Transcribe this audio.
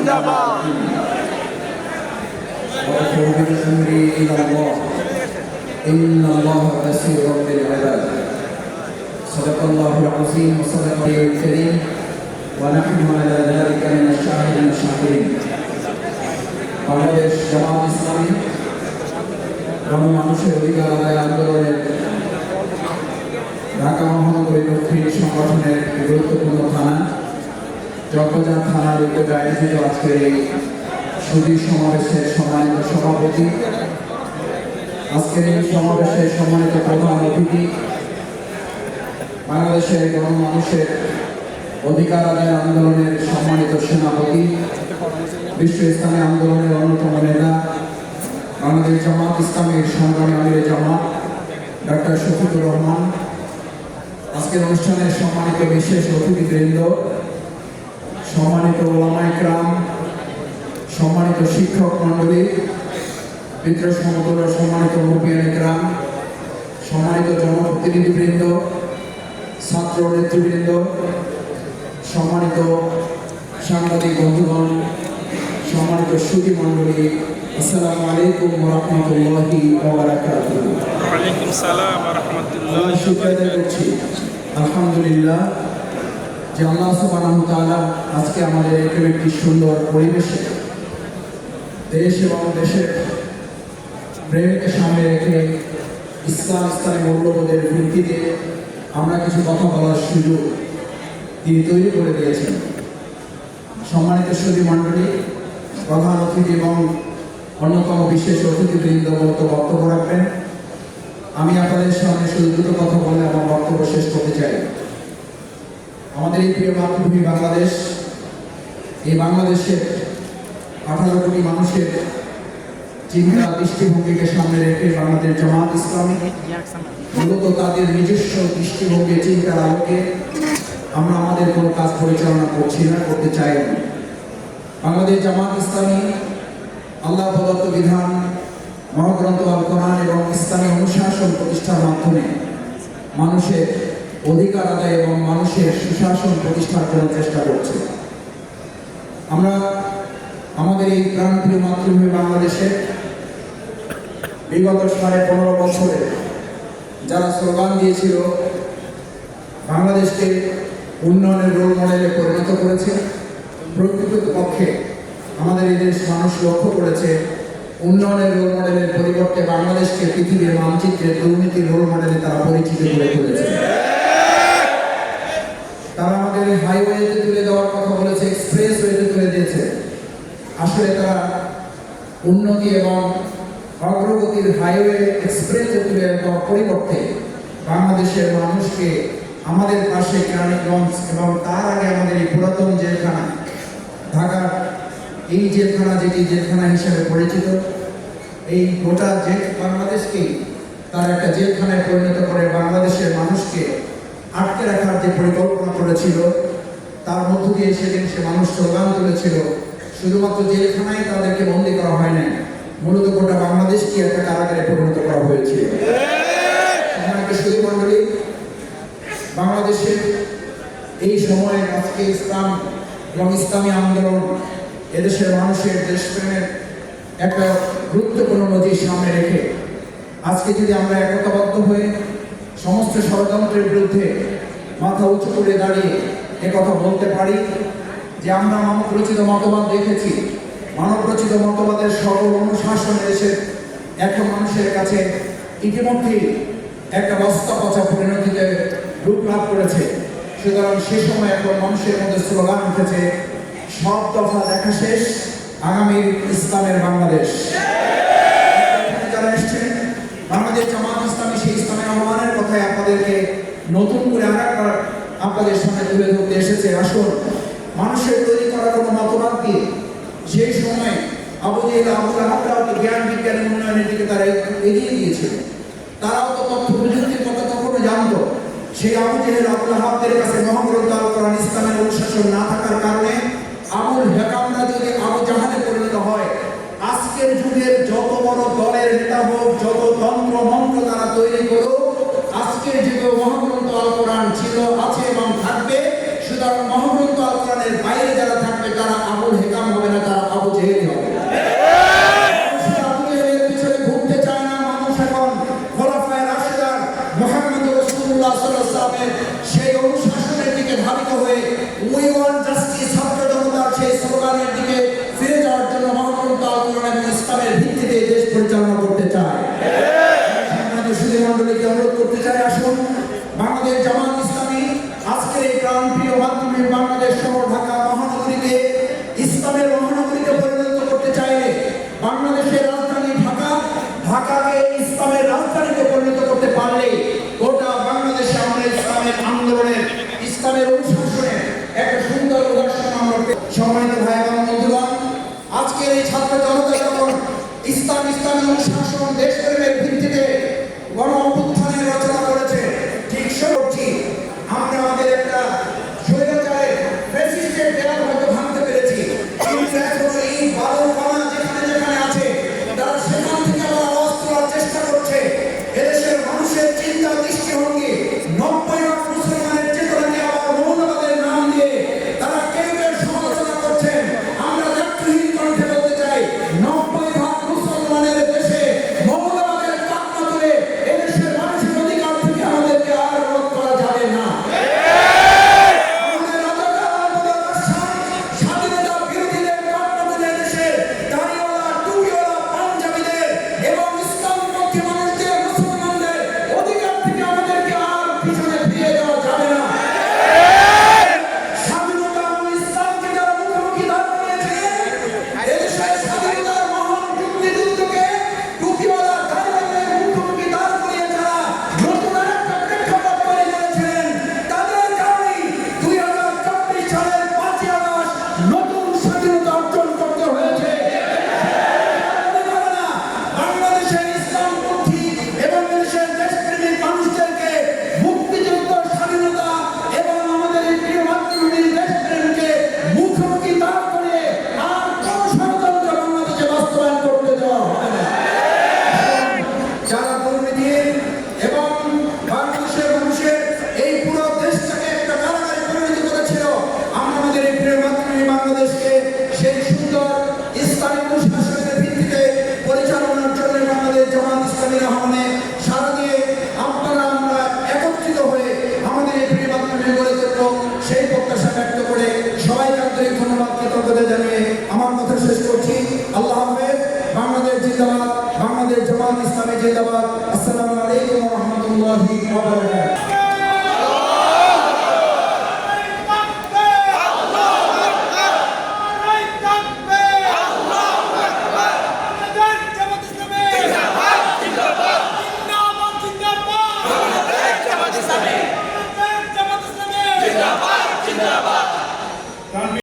জিন্দাবাদ। বাংলাদেশ জামাত ইসলামী গণমানুষের অধিকার আদায় আন্দোলনের ঢাকা মহানগরী দক্ষিণ সংগঠনের গুরুত্বপূর্ণ থানা চকবাজার থানার উদ্যোগে আয়োজিত আজকের এই সুধী সমাবেশের সম্মানিত সভাপতি, আজকের এই সমাবেশের সম্মানিত প্রধান অতিথি, বাংলাদেশের গণমানুষের অধিকার আদায় আন্দোলনের সম্মানিত সেনাপতি, বিশ্ব ইসলামী আন্দোলনের অন্যতম নেতা, বাংলাদেশ জামাত ইসলামের সংগ্রামী আমিরে জামাত ডক্টর শফিকুর রহমান, আজকের অনুষ্ঠানের সম্মানিত বিশেষ অতিথিবৃন্দ, সম্মানিত ওলামা ইকরাম, সম্মানিত শিক্ষক মণ্ডলী, মিত্র সমতুল্য সম্মানিত মুরব্বিয়ান ইকরাম, সম্মানিত জনপ্রতিনিধিবৃন্দ, ছাত্র নেতৃবৃন্দ, সম্মানিত সাংবাদিক বন্ধুগণ, সম্মানিত সুধী মণ্ডলী, আসসালামু আলাইকুম ওয়া রাহমাতুল্লাহি ওয়া বারাকাতুহু। ওয়া আলাইকুম সালাম ওয়া রাহমাতুল্লাহি ওয়া বারাকাতুহু। আলহামদুলিল্লাহ যে আল্লাহ সুবহানাহু ওয়া তাআলা আজকে আমাদের এরকম একটি সুন্দর পরিবেশে দেশ এবং দেশের প্রেমকে সামনে রেখে ইসলামী মূল্যবোধের ভিত্তিতে আমরা কিছু কথা বলার সুযোগ তিনি তৈরি করে দিয়েছেন। সম্মানিত সুধী মণ্ডলী, প্রধান অতিথি এবং অন্যতম বিশেষ অতিথিবৃন্দ বক্তব্য রাখবেন। আমি আপনাদের সামনে শুধু দুটো কথা বলে আমার বক্তব্য শেষ করতে চাই। আমাদের এই প্রিয় মাতৃভূমি বাংলাদেশ, এই বাংলাদেশের 18 কোটি মানুষের চিন্তা দৃষ্টিভঙ্গিকে সামনে রেখে বাংলাদেশ জামাত ইসলামী মূলত তাদের নিজস্ব দৃষ্টিভঙ্গি চিন্তার আলোকে আমরা আমাদের কোনো কাজ পরিচালনা করছি না, করতে চাই না। বাংলাদেশ জামাত ইসলামী আল্লাহ প্রদত্ত বিধান, মহাগ্রন্থ আল কোরআন এবং ইসলামী অনুশাসন প্রতিষ্ঠার মাধ্যমে মানুষের অধিকার আদায় এবং মানুষের সুশাসন প্রতিষ্ঠার করার চেষ্টা করছে। আমরা আমাদের এই প্রাণপ্রিয় মাতৃভূমি বাংলাদেশে বিগত 15.5 বছরে যারা স্লোগান দিয়েছিল বাংলাদেশকে উন্নয়নের রোল মডেলে পরিণত করেছে, প্রকৃতপক্ষে আমাদের এই দেশ মানুষ লক্ষ্য করেছে উন্নয়নের রোল মডেলের পরিবর্তে বাংলাদেশকে পৃথিবীর মানচিত্রে দুর্নীতির রোল মডেলে তারা পরিচিত করে তুলেছে। তারা আমাদের হাইওয়েতে তুলে দেওয়ার কথা বলেছে, এক্সপ্রেস ওয়েতে তুলে দিয়েছে। আসলে তারা উন্নতি এবং অগ্রগতির হাইওয়ে এক্সপ্রেসে তুলে দেওয়ার পরিবর্তে বাংলাদেশের মানুষকে আমাদের পাশে কেরানীগঞ্জ এবং তার আগে আমাদের এই পুরাতন জেলখানা ঢাকার এই জেলখানা, যেটি জেলখানা হিসেবে পরিচিত, এই গোটা বাংলাদেশকেই তার একটা জেলখানায় পরিণত করে বাংলাদেশের মানুষকে আটকে রাখার যে পরিকল্পনা করেছিল, তার মধ্য দিয়ে সেদিন সে মানুষ স্লোগান তুলেছিল শুধুমাত্র জেলখানায় তাদেরকে বন্দী করা হয় না, মূলত গোটা বাংলাদেশকে একটা কারাগারে পরিণত করা হয়েছিল। সুধী মণ্ডলী, বাংলাদেশের এই সময়ে আজকে ইসলাম এবং ইসলামী আন্দোলন এদেশের মানুষের দেশপ্রেমের একটা গুরুত্বপূর্ণ নজির সামনে রেখে আজকে যদি আমরা একতাবদ্ধ হয়ে সমস্ত ষড়যন্ত্রের বিরুদ্ধে মাথা উঁচু করে দাঁড়িয়ে একথা বলতে পারি যে আমরা মানবরচিত মতবাদ দেখেছি, মানবরচিত মতবাদের সকল অনুশাসন দেশের এখন মানুষের কাছে ইতিমধ্যেই একটা বস্তা পচা পরিণতিতে রূপ লাভ করেছে। সুতরাং সে সময় এখন মানুষের মধ্যে স্লোগান উঠেছে, সব দফা দেখা শেষ, আগামীর ইসলামের বাংলাদেশ। যারা এসছেন বাংলাদেশ জামাত ইসলামী সেই ইসলামের আহ্বানের কথায় আপনাদেরকে নতুন করে আরেকবার আপনাদের সামনে তুলে ধরতে এসেছে। আসুন, মানুষের তৈরি করা কোনো মতবাদ দিয়ে সেই সময় আবু জেহেল আবু লাহাবরাও তো জ্ঞান বিজ্ঞানের উন্নয়নের দিকে তারা এগিয়ে দিয়েছিল, তারাও তো তথ্য প্রযুক্তির কথা তখনও জানতো। সেই আবু জেহেল আবু লাহাবদের কাছে মহাগ্রন্থ আল কোরআন ইসলামের অনুশাসন না থাকার কারণে আবুল হেকামরা যদি আবু জাহালে পরিণত হয়, আজকের যুগের যত বড় দলের নেতা হোক, যত তন্ত্র মন্ত্র তারা তৈরি করুক, আজকের যুগে মহাগ্রন্থ আল কোরআন ছিল, আছে এবং থাকবে। সুতরাং মহাগ্রন্থ আল কোরআনের বাইরে যারা থাকবে তারা আবুল হেকাম হবে না, আন্দোলনের সেই অনুশাসনের দিকে ধাবিত হয়ে উই ওয়ান্ট জাস্টিস ছাত্র জনতার সেই স্লোগানের দিকে ফিরে যাওয়ার জন্য মহাগ্রন্থ আল কোরআন এবং ইসলামের ভিত্তিতে দেশ পরিচালনা করতে চায়। আমাদের সুধী মণ্ডলীকে অনুরোধ করতে চাই, আসুন বাংলাদেশ জামাত ইসলামী আজকের এই প্রাণপ্রিয় মাধ্যমিক বাংলাদেশ শহর ঢাকা মহানগরীকে ইসলামের মহানগরীতে পরিণত করতে চাইলে, বাংলাদেশের রাজধানী ঢাকা, ঢাকাকে ইসলামের রাজধানীতে পরিণত করতে পারলে গোটা বাংলাদেশে আমরা ইসলামের আন্দোলনের, ইসলামের অনুশাসনের একটা সুন্দর উদাহরণ আমরা সম্মানিত ভাই এবং বন্ধুগণ, আজকের এই ছাত্র জনতা যখন ইসলামী অনুশাসন দেশপ্রেমের ভিত্তিতে গণ অভ্যুত্থানের রচনা করেছে, ঠিক সত্যি আমরা আমাদের একটা স্বৈরাচারের ফ্যাসিস্টের দেয়াল হয়তো ভাঙতে পেরেছি, কিন্তু এখনো এই বালু কণা যেখানে যেখানে আছে তারা সেখান থেকে আবার আওয়াজ তোলার চেষ্টা করছে। এদেশের মানুষের চিন্তা দৃষ্টিভঙ্গি 90% মুসলমানের চেতনাকে আবার মৌলবাদের নাম দিয়ে তারা কেউ কেউ সমালোচনা করছেন। আমরা দায়িত্বহীন কণ্ঠে বলতে চাই, 90% মুসলমানের দেশে মৌলবাদের কান্না তুলে এদেশের মানুষের অধিকার থেকে আমাদেরকে আর রোধ করা যাবে না। আমাদের রাজাকার স্বাধীনতা বিরোধীদের কান্না তুলে এদেশের দাড়িওয়ালা, টুপিওয়ালা, পাঞ্জাবিদের এবং ইসলামপন্থী মানুষদের, মুসলমানদের অধিকার থেকে আমাদেরকে আর পিছনে ফিরে যাওয়া যাবে না। স্বাধীনতা এবং ইসলামকে যারা মুখোমুখি দাঁড় করিয়েছে, এদেশের স্বাধীনতার মহান যুদ্ধকে টুপিওয়ালা, দাড়িওয়ালাদের মুখোমুখি দাঁড় করিয়ে যারা নতুন একটা প্রেক্ষাপট তৈরি করেছিলেন, তাদের কারণেই 2024 সালের 5ই আগস্ট নতুন স্বাধীনতা অর্জন করতে হয়েছে। বাংলাদেশের ইসলামপন্থী এবং দেশের দেশপ্রেমিক মানুষদেরকে মুক্তিযুদ্ধ, স্বাধীনতা এবং আমাদের এই প্রিয় মাতৃভূমির দেশপ্রেমকে মুখোমুখি দাঁড় করে আর কোন ষড়যন্ত্র বাংলাদেশে বাস্তবায়ন করতে দেওয়া হবে না। যারা দুর্নীতির এবং বাংলাদেশের মানুষের এই পুরো দেশটাকে একটা কারাগারে পরিণত করেছিল, আমরা আমাদের এই প্রিয় মাতৃভূমি বাংলাদেশকে সেই সুন্দর ইসলামী অনুশাসনের ভিত্তিতে পরিচালনার জন্য বাংলাদেশ জামাত ইসলামীর আহ্বানে সাড়া দিয়ে আপনারা আমরা একত্রিত হয়ে আমাদের এই প্রিয় মাতৃভূমি গড়ে তুলব, সেই প্রত্যাশা ব্যক্ত করে সবাইকে আন্তরিক ধন্যবাদ কৃতজ্ঞতা জানিয়ে আমার কথা শেষ করছি। আল্লাহ হাফেজ। বাংলাদেশ জিন্দাবাদ, বাংলাদেশ জামাত ইসলামী জিন্দাবাদ। আসসালামু আলাইকুম ওয়া রাহমাতুল্লাহি ওয়া বারাকাতুহু।